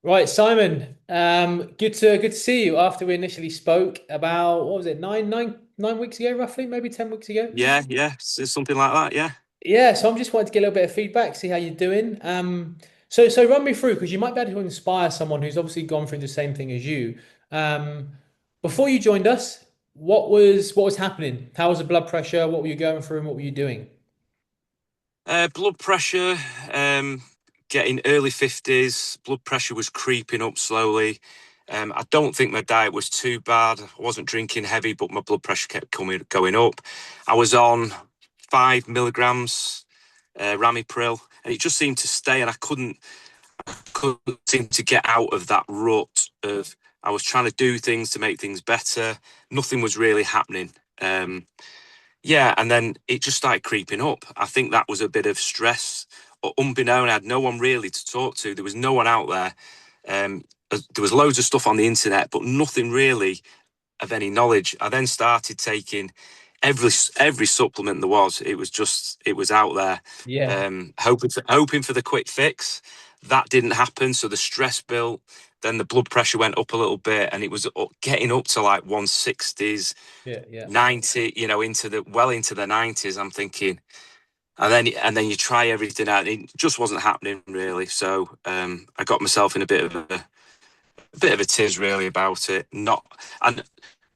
Right, Simon. Good to see you. After we initially spoke about what was it, 9 weeks ago, roughly, maybe 10 weeks ago. Yeah, it's something like that. Yeah. Yeah, so I'm just wanting to get a little bit of feedback, see how you're doing. So run me through because you might be able to inspire someone who's obviously gone through the same thing as you. Um, Before you joined us, what was happening? How was the blood pressure? What were you going through, and what were you doing? Blood pressure, um, getting early 50s. Blood pressure was creeping up slowly. I don't think my diet was too bad. I wasn't drinking heavy, but my blood pressure kept going up. I was on 5 milligrams Ramipril, and it just seemed to stay, and I couldn't seem to get out of that rut of I was trying to do things to make things better. Nothing was really happening. Yeah, and then it just started creeping up. I think that was a bit of stress. Unbeknown, I had no one really to talk to. There was no one out there. There was loads of stuff on the internet, but nothing really of any knowledge. I then started taking every supplement there was. It was out there, Yeah, hoping for the quick fix. That didn't happen, so the stress built. Then the blood pressure went up a little bit, and it was getting up to like 160s, yeah, yeah, 90, into the 90s. I'm thinking, and then you try everything out. It just wasn't happening really. So I got myself in a bit of a tiz really about it. Not and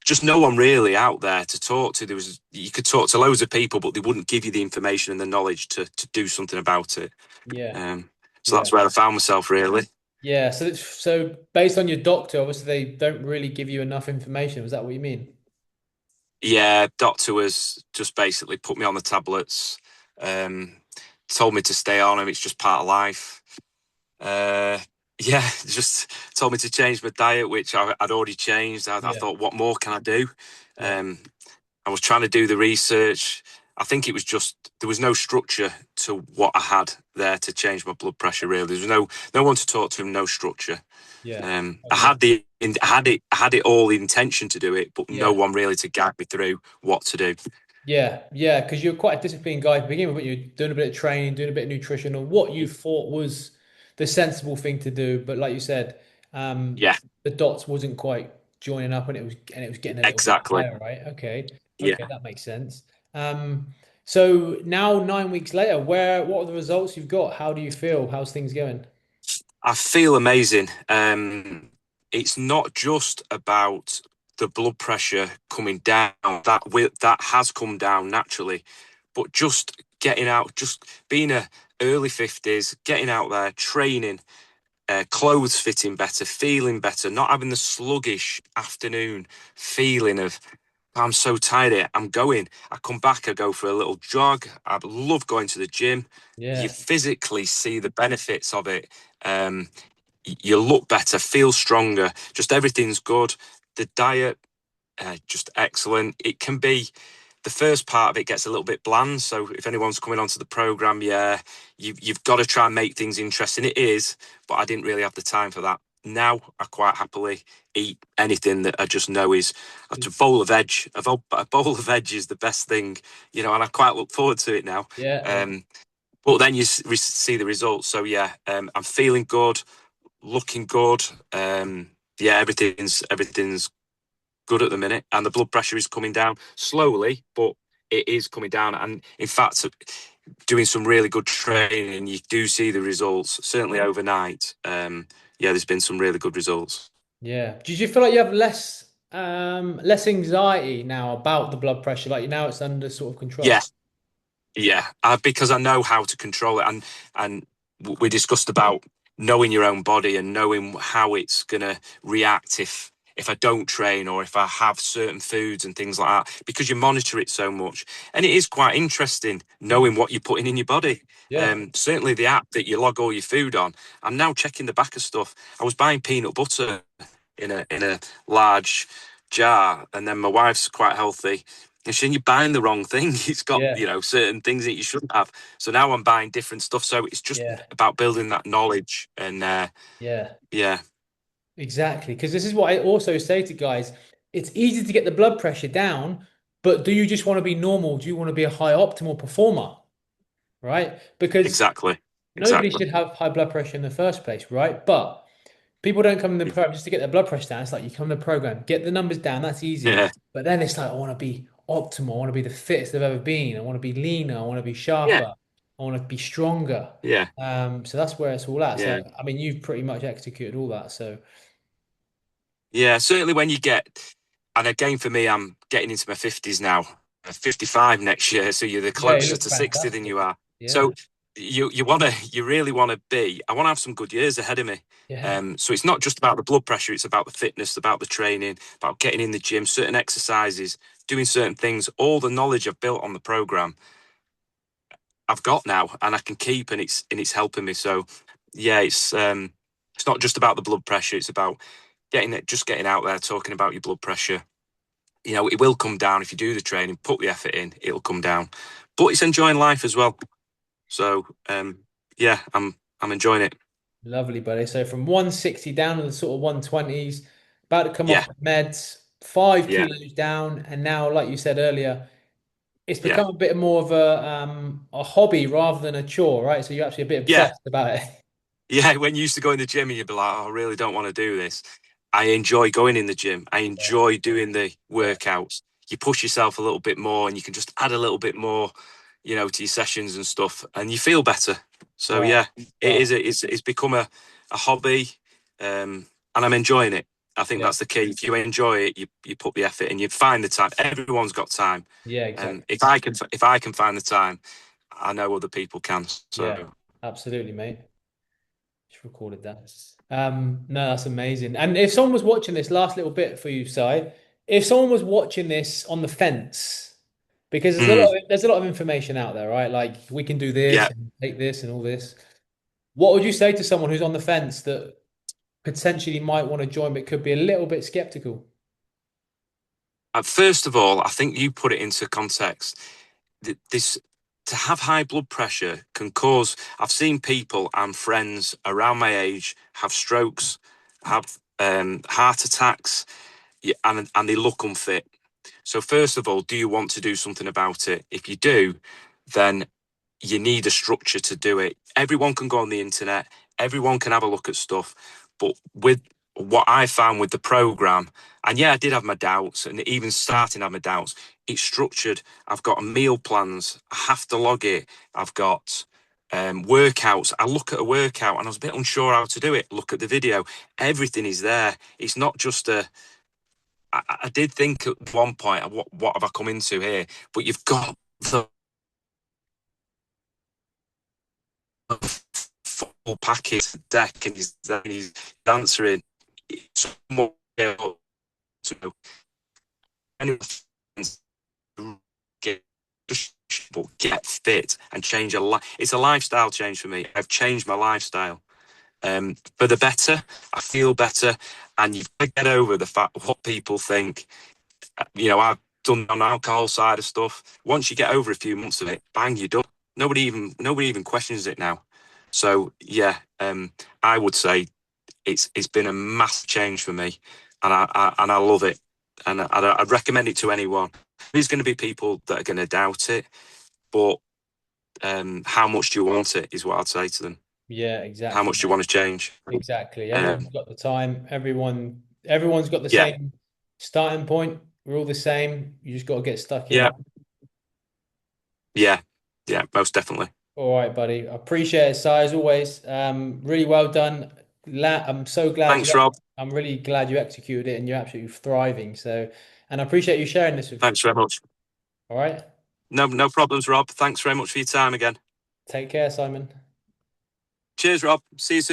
just no one really out there to talk to. You could talk to loads of people, but they wouldn't give you the information and the knowledge to do something about it. yeah, Um, so yeah. that's where I found myself really. Yeah, so based on your doctor, obviously they don't really give you enough information. Was that what you mean? Yeah, doctor was just basically put me on the tablets, um, told me to stay on them. It's just part of life. Uh, yeah, just told me to change my diet, which I'd already changed. I Yeah, thought, what more can I do? yeah, Um, I was trying to do the research. I think it was just there was no structure to what I had there to change my blood pressure. Really, there was no one to talk to, no structure. yeah. I Okay. had I had it all the intention to do it, but no Yeah, one really to guide me through what to do. yeah. Because you're quite a disciplined guy to begin with, but you're doing a bit of training, doing a bit of nutrition, or what you thought was the sensible thing to do. But like you said, um, Yeah, the dots wasn't quite joining up, and it was getting a little bit exactly. higher, right? Okay, okay, Yeah. that makes sense. Um, so now 9 weeks later, what are the results you've got? How do you feel? How's things going? I feel amazing. It's not just about the blood pressure coming down. That has come down naturally, but just getting out, just being a early 50s, getting out there, training, clothes fitting better, feeling better, not having the sluggish afternoon feeling of I'm so tired. I'm going. I come back. I go for a little jog. I love going to the gym. You Yeah, physically see the benefits of it. Um, you look better, feel stronger, just everything's good. The diet, just excellent. It can be the first part of it gets a little bit bland. So if anyone's coming onto the program, yeah, you've got to try and make things interesting. It is, but I didn't really have the time for that. Now I quite happily eat anything that I just know is a bowl of veg. A bowl of veg is the best thing, and I quite look forward to it now. yeah, yeah. Um, but then you see the results. So yeah, I'm feeling good, looking good. Yeah, everything's good at the minute, and the blood pressure is coming down slowly, but it is coming down. And in fact, doing some really good training, you do see the results. Certainly overnight. Yeah, there's been some really good results. Yeah. Did you feel like you have less anxiety now about the blood pressure? Like now it's under sort of Yeah, control. yeah, because I know how to control it, and we discussed about knowing your own body and knowing how it's gonna react if I don't train or if I have certain foods and things like that, because you monitor it so much, and it is quite interesting Mm. knowing what you're putting in your body. Yeah. Certainly the app that you log all your food on. I'm now checking the back of stuff. I was buying peanut butter in a large jar, and then my wife's quite healthy. And you're buying the wrong thing. It's got, Yeah. certain things that you shouldn't have. So now I'm buying different stuff. So it's just Yeah. about building that knowledge. And Yeah. yeah, Exactly. Because this is what I also say to guys. It's easy to get the blood pressure down, but do you just want to be normal? Do you want to be a high optimal performer? Right? Because exactly, nobody exactly. should have high blood pressure in the first place, right? But people don't come in the program just to get their blood pressure down. It's like you come in the program, get the numbers down, that's easy. Yeah, But then it's like, I want to be optimal. I want to be the fittest I've ever been. I want to be leaner. I want to be yeah, sharper. I want to be stronger. yeah, So that's where it's all at. yeah. So, I mean, you've pretty much executed all that. So, Yeah, certainly when you get, and again for me, I'm getting into my 50s now, 55 next year, so you're the yeah, you closer look to 60 than fantastic. you are. Yeah. So you really want to be. I want to have some good years ahead of me. Yeah. So it's not just about the blood pressure; it's about the fitness, about the training, about getting in the gym, certain exercises, doing certain things. All the knowledge I've built on the program, I've got now, and I can keep, and it's helping me. So yeah, it's not just about the blood pressure; it's about getting out there, talking about your blood pressure. It will come down if you do the training, put the effort in, it'll come down. But it's enjoying life as well. So yeah, I'm enjoying it. Lovely, buddy. So from 160 down to the sort of 120s, about to come Yeah, off the meds, 5 yeah, kilos down, and now, like you said earlier, it's yeah, become a bit more of a hobby rather than a chore, right? So you're actually a bit yeah. obsessed about it. Yeah, when you used to go in the gym and you'd be like, oh, I really don't want to do this. I enjoy going in the gym. I Yeah, enjoy doing the yeah, workouts. You push yourself a little bit more and you can just add a little bit more, to your sessions and stuff, and you feel better. So right, yeah, it right. is. It's become a hobby, and I'm enjoying it. I think Yeah, that's the key. If you enjoy it, you put the effort in. You find the time. Everyone's got time, yeah, and exactly. if I can find the time, I know other people can. Yeah, So absolutely, mate. Just recorded that. No, that's amazing. And if someone was watching this last little bit for you, Si, if someone was watching this on the fence, because mm, there's a lot of information out there, right? Like we can do this yeah. and take this and all this. What would you say to someone who's on the fence that potentially might want to join but could be a little bit skeptical? First of all, I think you put it into context. This to have high blood pressure can cause. I've seen people and friends around my age have strokes, have heart attacks, yeah, and they look unfit. So first of all, do you want to do something about it? If you do, then you need a structure to do it. Everyone can go on the internet, everyone can have a look at stuff, but with what I found with the program, and yeah, I did have my doubts, and even starting to have my doubts, it's structured. I've got meal plans, I have to log it. I've got workouts. I look at a workout and I was a bit unsure how to do it. Look at the video. Everything is there. It's not just a. I did think at one point, what have I come into here? But you've got the full package deck, and he's answering. Someone able to anyone get get fit and change a life. It's a lifestyle change for me. I've changed my lifestyle for the better. I feel better, and you've got to get over the fact what people think. I've done on the alcohol side of stuff. Once you get over a few months of it, bang, you're done. Nobody even questions it now. So yeah, I would say it's been a massive change for me, and I love it, and I'd recommend it to anyone. There's going to be people that are going to doubt it, but how much do you want it is what I'd say to them. Yeah, How exactly, much do you mate. want to change? Exactly. Everyone's Um, got the time. Everyone's got the yeah, same starting point. We're all the same. You just got to get stuck yeah, in. yeah, yeah, most definitely. All right, buddy. I appreciate it, Si, as always. Really well done. I'm so glad Thanks, Rob. I'm really glad you executed it and you're absolutely thriving. So, and I appreciate you sharing this with me. Thanks very much. All right. No problems, Rob. Thanks very much for your time again. Take care, Simon. Cheers, Rob. See you soon.